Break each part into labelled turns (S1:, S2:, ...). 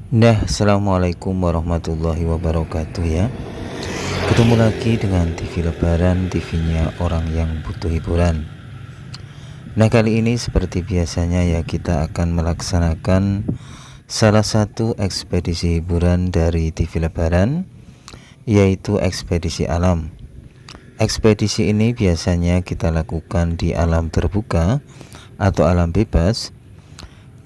S1: Assalamualaikum warahmatullahi wabarakatuh ya. Ketemu lagi dengan TV Lebaran, TV-nya orang yang butuh hiburan. Kali ini seperti biasanya ya, kita akan melaksanakan salah satu ekspedisi hiburan dari TV Lebaran, yaitu ekspedisi alam. Ekspedisi ini biasanya kita lakukan di alam terbuka atau alam bebas,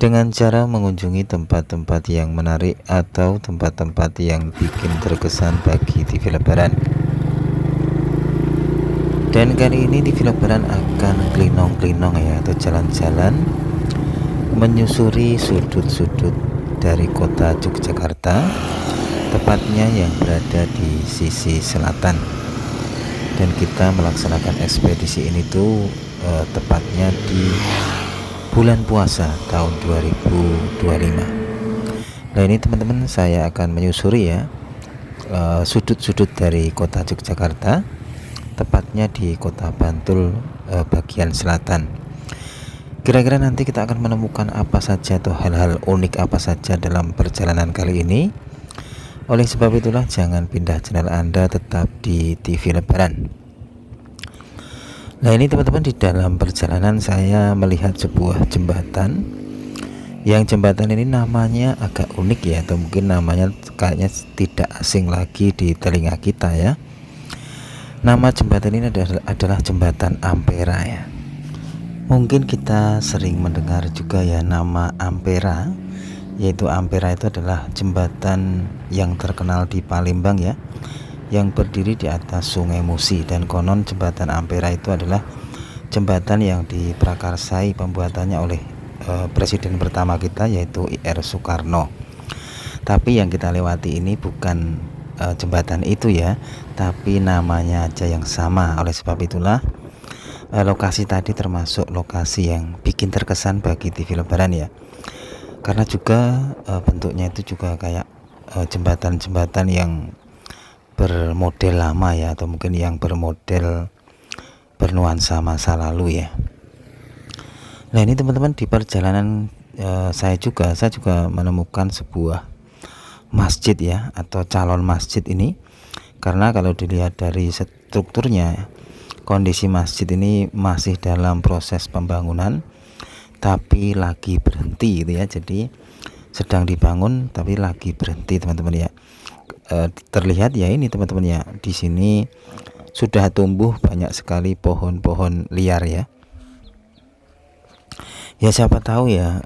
S1: dengan cara mengunjungi tempat-tempat yang menarik atau tempat-tempat yang bikin terkesan bagi TV Lebaran. Dan kali ini TV Lebaran akan klinong-klinong ya, atau jalan-jalan menyusuri sudut-sudut dari kota Yogyakarta, tepatnya yang berada di sisi selatan. Dan kita melaksanakan ekspedisi ini tuh tepatnya di bulan puasa tahun 2025. Nah ini teman-teman, saya akan menyusuri ya sudut-sudut dari kota Yogyakarta, tepatnya di kota Bantul bagian selatan. Kira-kira nanti kita akan menemukan apa saja atau hal-hal unik apa saja dalam perjalanan kali ini. Oleh sebab itulah jangan pindah channel Anda, tetap di TV Lebaran. Nah ini teman-teman, di dalam perjalanan saya melihat sebuah jembatan. Yang jembatan ini namanya agak unik ya, atau mungkin namanya kayaknya tidak asing lagi di telinga kita ya. Nama jembatan ini adalah jembatan Ampera ya. Mungkin kita sering mendengar juga ya nama Ampera, yaitu Ampera itu adalah jembatan yang terkenal di Palembang ya, yang berdiri di atas Sungai Musi. Dan konon jembatan Ampera itu adalah jembatan yang diprakarsai pembuatannya oleh presiden pertama kita, yaitu IR Soekarno. Tapi yang kita lewati ini bukan jembatan itu ya, tapi namanya aja yang sama. Oleh sebab itulah lokasi tadi termasuk lokasi yang bikin terkesan bagi TV Lebaran ya, karena juga bentuknya itu juga kayak jembatan-jembatan yang bermodel lama ya, atau mungkin yang bermodel bernuansa masa lalu ya. Nah ini teman-teman, di perjalanan saya juga menemukan sebuah masjid ya, atau calon masjid ini. Karena kalau dilihat dari strukturnya, kondisi masjid ini masih dalam proses pembangunan, tapi lagi berhenti gitu ya. Jadi sedang dibangun tapi lagi berhenti teman-teman ya. Terlihat ya ini teman-teman ya, di sini sudah tumbuh banyak sekali pohon-pohon liar ya. Ya siapa tahu ya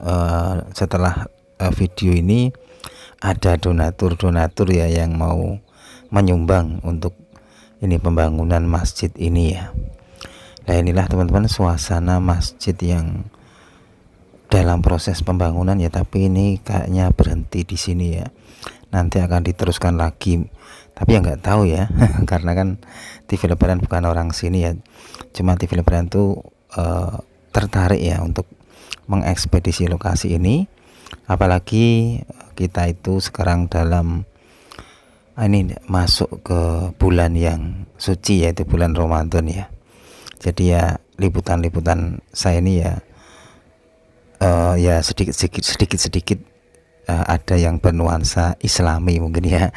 S1: setelah video ini ada donatur ya yang mau menyumbang untuk ini pembangunan masjid ini ya. Nah inilah teman-teman suasana masjid yang dalam proses pembangunan ya, tapi ini kayaknya berhenti di sini ya. Nanti akan diteruskan lagi, tapi ya nggak tahu ya karena kan TV Lebaran bukan orang sini ya. Cuma TV Lebaran tuh tertarik ya untuk mengekspedisi lokasi ini, apalagi kita itu sekarang dalam ini masuk ke bulan yang suci, yaitu bulan Ramadan ya. Jadi ya liputan-liputan saya ini ya ya sedikit ada yang bernuansa Islami mungkin ya,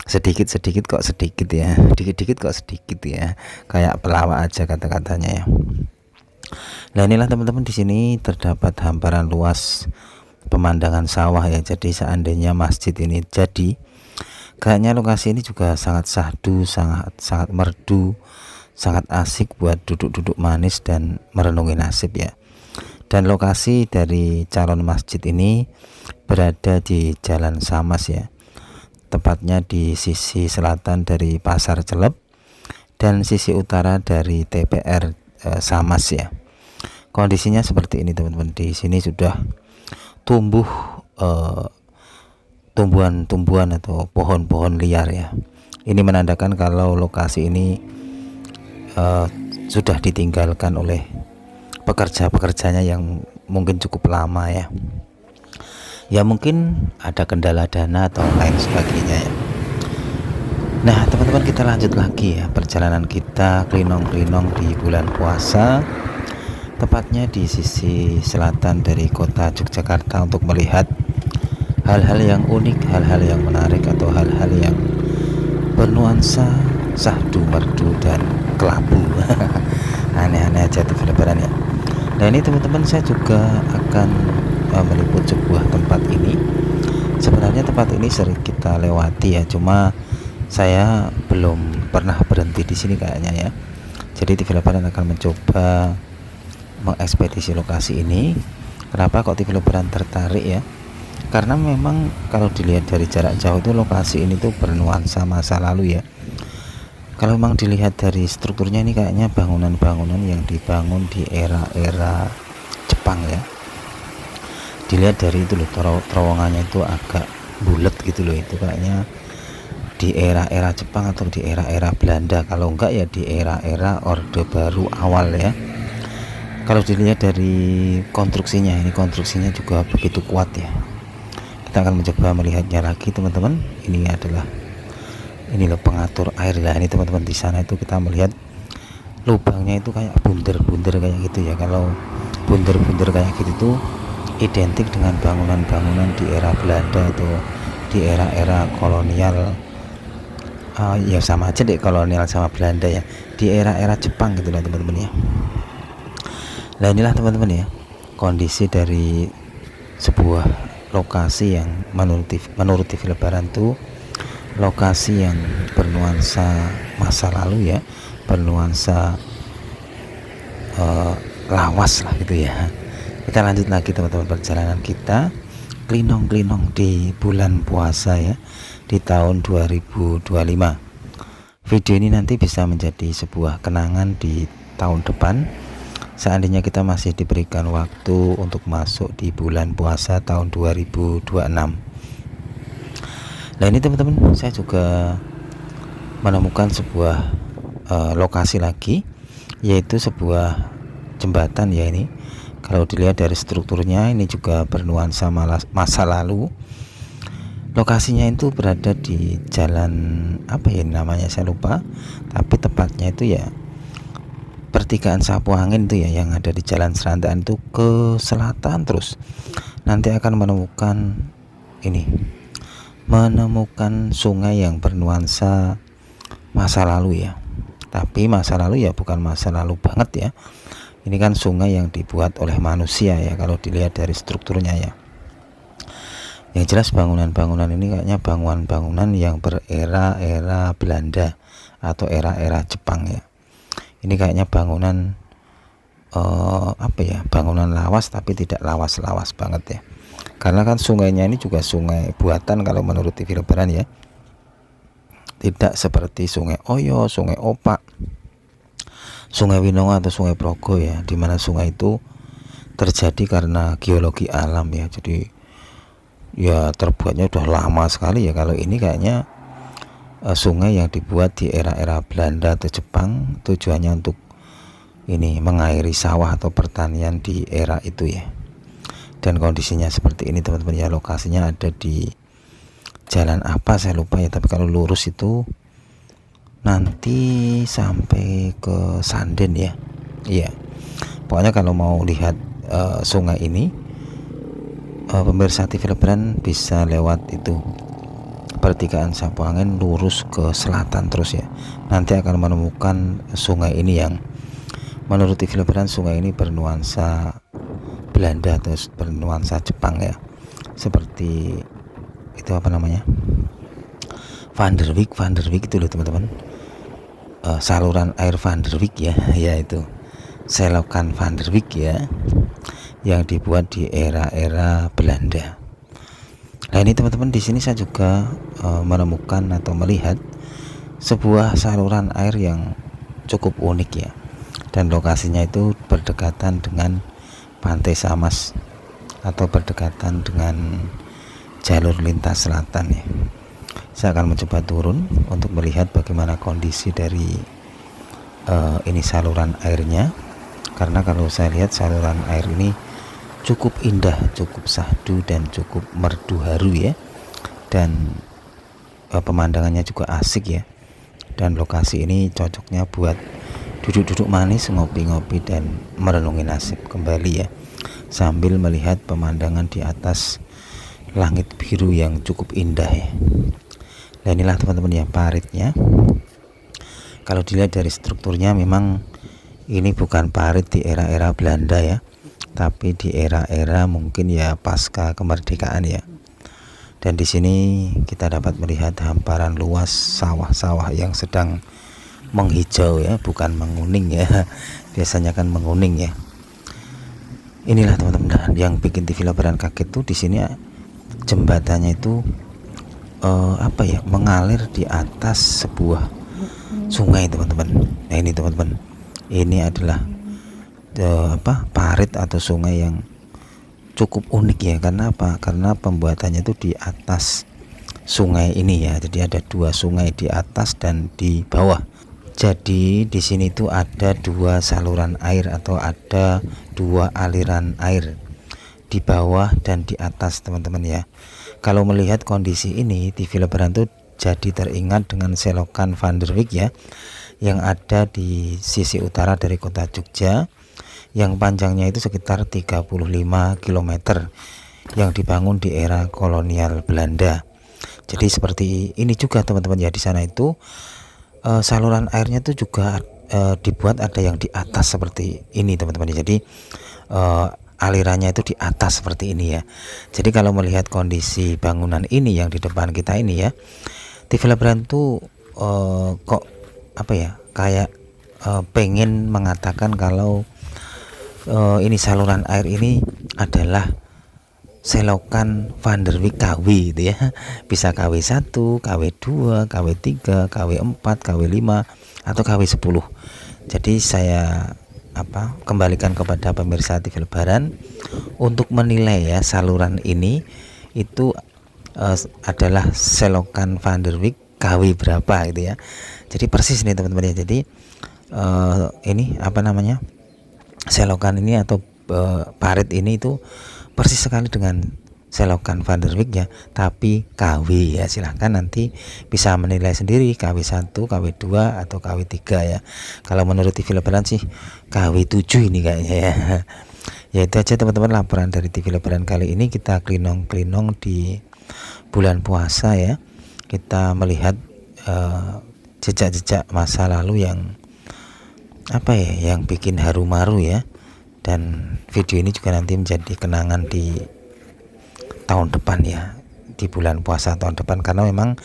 S1: sedikit kok sedikit ya, dikit-dikit kok sedikit ya, kayak pelawak aja kata-katanya ya. Nah inilah teman-teman, di sini terdapat hamparan luas pemandangan sawah ya. Jadi seandainya masjid ini jadi, kayaknya lokasi ini juga sangat syahdu, sangat merdu, sangat asik buat duduk-duduk manis dan merenungi nasib ya. Dan lokasi dari calon masjid ini berada di Jalan Samas ya, tepatnya di sisi selatan dari Pasar Celep dan sisi utara dari TPR Samas ya. Kondisinya seperti ini teman-teman. Di sini sudah tumbuh tumbuhan-tumbuhan atau pohon-pohon liar ya. Ini menandakan kalau lokasi ini sudah ditinggalkan oleh pekerja-pekerjanya yang mungkin cukup lama ya. Ya mungkin ada kendala dana atau lain sebagainya ya. Nah teman-teman, kita lanjut lagi ya perjalanan kita klinong-klinong di bulan puasa, tepatnya di sisi selatan dari kota Yogyakarta, untuk melihat hal-hal yang unik, hal-hal yang menarik, atau hal-hal yang bernuansa sahdu merdu dan kelabu. Aneh-aneh aja developeran ya. Nah ini teman-teman, saya juga akan meliput sebuah tempat ini. Sebenarnya tempat ini sering kita lewati ya, cuma saya belum pernah berhenti di sini kayaknya ya. Jadi developeran akan mencoba mengekspedisi lokasi ini. Kenapa kok developeran tertarik ya? Karena memang kalau dilihat dari jarak jauh itu lokasi ini tuh bernuansa masa lalu ya. Kalau memang dilihat dari strukturnya ini kayaknya bangunan-bangunan yang dibangun di era-era Jepang ya. Dilihat dari itu loh, terowongannya itu agak bulat gitu loh, itu kayaknya di era-era Jepang atau di era-era Belanda, kalau enggak ya di era-era Orde Baru awal ya. Kalau dilihat dari konstruksinya, ini konstruksinya juga begitu kuat ya. Kita akan mencoba melihatnya lagi teman-teman. Ini adalah, ini loh pengatur air lah ini teman-teman. Di sana itu kita melihat lubangnya itu kayak bunder-bunder kayak gitu ya. Kalau bunder-bunder kayak gitu itu identik dengan bangunan-bangunan di era Belanda atau di era-era kolonial. Ya sama aja deh, kolonial sama Belanda ya, di era-era Jepang gitu lah teman-teman ya. Nah inilah teman-teman ya, kondisi dari sebuah lokasi yang menurut developeran tuh lokasi yang bernuansa masa lalu ya, bernuansa lawas lah gitu ya. Kita lanjut lagi teman-teman perjalanan kita klinong-klinong di bulan puasa ya, di tahun 2025. Video ini nanti bisa menjadi sebuah kenangan di tahun depan, seandainya kita masih diberikan waktu untuk masuk di bulan puasa tahun 2026. Nah ini teman-teman, saya juga menemukan sebuah lokasi lagi, yaitu sebuah jembatan ya. Ini kalau dilihat dari strukturnya ini juga bernuansa masa lalu. Lokasinya itu berada di jalan apa ya namanya, saya lupa, tapi tepatnya itu ya pertigaan Sapu Angin itu ya, yang ada di Jalan Serantaan itu ke selatan terus. Nanti akan menemukan ini, menemukan sungai yang bernuansa masa lalu ya. Tapi masa lalu ya bukan masa lalu banget ya. Ini kan sungai yang dibuat oleh manusia ya, kalau dilihat dari strukturnya ya. Yang jelas bangunan-bangunan ini kayaknya bangunan-bangunan yang berera-era Belanda atau era-era Jepang ya. Ini kayaknya bangunan apa ya, bangunan lawas tapi tidak lawas-lawas banget ya. Karena kan sungainya ini juga sungai buatan kalau menurut developeran ya. Tidak seperti Sungai Oyo, Sungai Opak, Sungai Winongo atau Sungai Progo ya, dimana sungai itu terjadi karena geologi alam ya. Jadi ya terbuatnya udah lama sekali ya. Kalau ini kayaknya sungai yang dibuat di era-era Belanda atau Jepang, tujuannya untuk ini mengairi sawah atau pertanian di era itu ya. Dan kondisinya seperti ini teman-teman ya. Lokasinya ada di jalan apa saya lupa ya, tapi kalau lurus itu nanti sampai ke Sanden ya. Iya, pokoknya kalau mau lihat sungai ini, pemirsa developeran bisa lewat itu pertigaan Sapu Angin lurus ke selatan terus ya. Nanti akan menemukan sungai ini yang menurut developeran sungai ini bernuansa Belanda atau bernuansa Jepang ya. Seperti itu apa namanya, Van der Wijk itu loh teman-teman. Saluran air Van der Wijk ya, yaitu selokan Van der Wijk ya, yang dibuat di era-era Belanda. Nah ini teman-teman, di sini saya juga menemukan atau melihat sebuah saluran air yang cukup unik ya, dan lokasinya itu berdekatan dengan Pantai Samas atau berdekatan dengan jalur lintas selatan ya. Saya akan mencoba turun untuk melihat bagaimana kondisi dari ini saluran airnya, karena kalau saya lihat saluran air ini cukup indah, cukup sahdu dan cukup merdu haru ya, dan pemandangannya juga asik ya. Dan lokasi ini cocoknya buat duduk-duduk manis, ngopi-ngopi dan merenungi nasib kembali ya, sambil melihat pemandangan di atas langit biru yang cukup indah ya. Nah inilah teman-teman ya paritnya. Kalau dilihat dari strukturnya memang ini bukan parit di era-era Belanda ya, tapi di era-era mungkin ya pasca kemerdekaan ya. Dan di sini kita dapat melihat hamparan luas sawah-sawah yang sedang menghijau ya, bukan menguning ya. Biasanya kan menguning ya. Inilah teman-teman yang bikin TV Lebaran kaget tuh di sini jembatannya itu apa ya, mengalir di atas sebuah sungai teman-teman. Nah ini teman-teman, ini adalah parit atau sungai yang cukup unik ya. Karena apa? Karena pembuatannya itu di atas sungai ini ya. Jadi ada dua sungai, di atas dan di bawah. Jadi di sini tuh ada dua saluran air atau ada dua aliran air, di bawah dan di atas teman-teman ya. Kalau melihat kondisi ini, TV Lebaran tuh jadi teringat dengan selokan Van der Wijk ya, yang ada di sisi utara dari kota Jogja, yang panjangnya itu sekitar 35 km, yang dibangun di era kolonial Belanda. Jadi seperti ini juga teman-teman ya. Di sana itu saluran airnya itu juga dibuat ada yang di atas seperti ini teman-teman. Jadi alirannya itu di atas seperti ini ya. Jadi kalau melihat kondisi bangunan ini yang di depan kita ini ya, TV Lebaran tuh kok apa ya, kayak pengen mengatakan kalau ini saluran air ini adalah selokan Van der Wijk KW gitu ya. Bisa KW1, KW2, KW3, KW4, KW5 atau KW10. Jadi saya kembalikan kepada pemirsa TV Lebaran untuk menilai ya, saluran ini itu adalah selokan Van der Wijk KW berapa gitu ya. Jadi persis nih teman-teman ya. Jadi ini selokan ini atau parit ini itu persis sekali dengan selokan Van der Wijk ya, tapi KW ya. Silahkan nanti bisa menilai sendiri KW1, KW2 atau KW3 ya. Kalau menurut TV Lebaran sih KW7 ini kayaknya ya. Ya itu aja teman-teman laporan dari TV Lebaran kali ini. Kita klinong-klinong di bulan puasa ya. Kita melihat jejak-jejak masa lalu yang yang bikin haru maru ya. Dan video ini juga nanti menjadi kenangan di tahun depan ya, di bulan puasa tahun depan, karena memang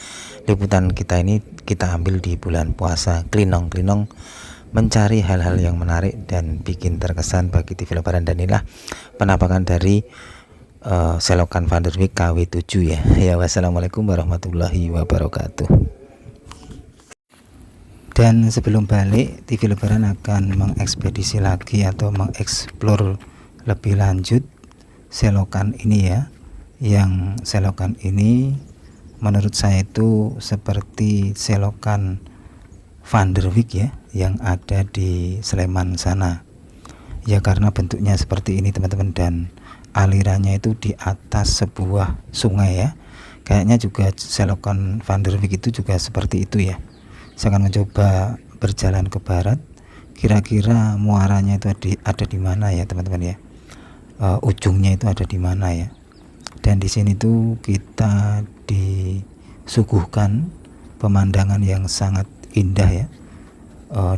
S1: liputan kita ini kita ambil di bulan puasa. Klinong-klinong mencari hal-hal yang menarik dan bikin terkesan bagi TV Lebaran. Dan inilah penampakan dari selokan Van der Wijk KW7 ya. Ya, wassalamualaikum warahmatullahi wabarakatuh. Dan sebelum balik, TV Lebaran akan mengekspedisi lagi atau mengeksplor lebih lanjut selokan ini ya. Yang selokan ini menurut saya itu seperti selokan Van der Wijk ya, yang ada di Sleman sana. Ya karena bentuknya seperti ini teman-teman, dan alirannya itu di atas sebuah sungai ya. Kayaknya juga selokan Van der Wijk itu juga seperti itu ya. Saya akan mencoba berjalan ke barat, kira-kira muaranya itu ada di mana ya teman-teman ya, ujungnya itu ada di mana ya. Dan di sini tuh kita disuguhkan pemandangan yang sangat indah ya.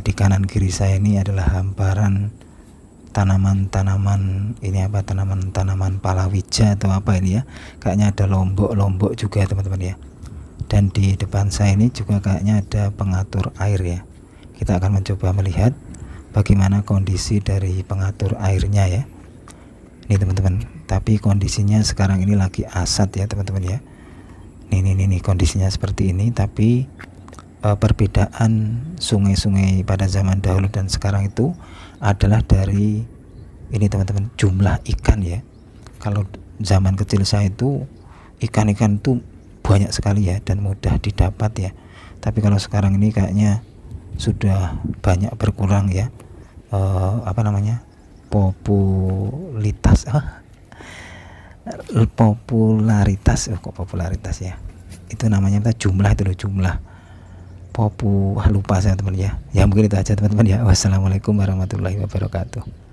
S1: Di kanan kiri saya ini adalah hamparan tanaman-tanaman tanaman palawija atau apa ini ya. Kayaknya ada lombok juga teman-teman ya. Dan di depan saya ini juga kayaknya ada pengatur air ya. Kita akan mencoba melihat bagaimana kondisi dari pengatur airnya ya. Ini teman-teman, tapi kondisinya sekarang ini lagi asat ya teman-teman ya. Ini kondisinya seperti ini. Tapi perbedaan sungai-sungai pada zaman dahulu dan sekarang itu adalah dari ini teman-teman, jumlah ikan ya. Kalau zaman kecil saya itu ikan-ikan itu banyak sekali ya dan mudah didapat ya. Tapi kalau sekarang ini kayaknya sudah banyak berkurang ya. Popularitas ya. Itu namanya jumlah, itu loh, jumlah. Lupa saya teman ya. Ya mungkin itu aja teman-teman ya. Wassalamualaikum warahmatullahi wabarakatuh.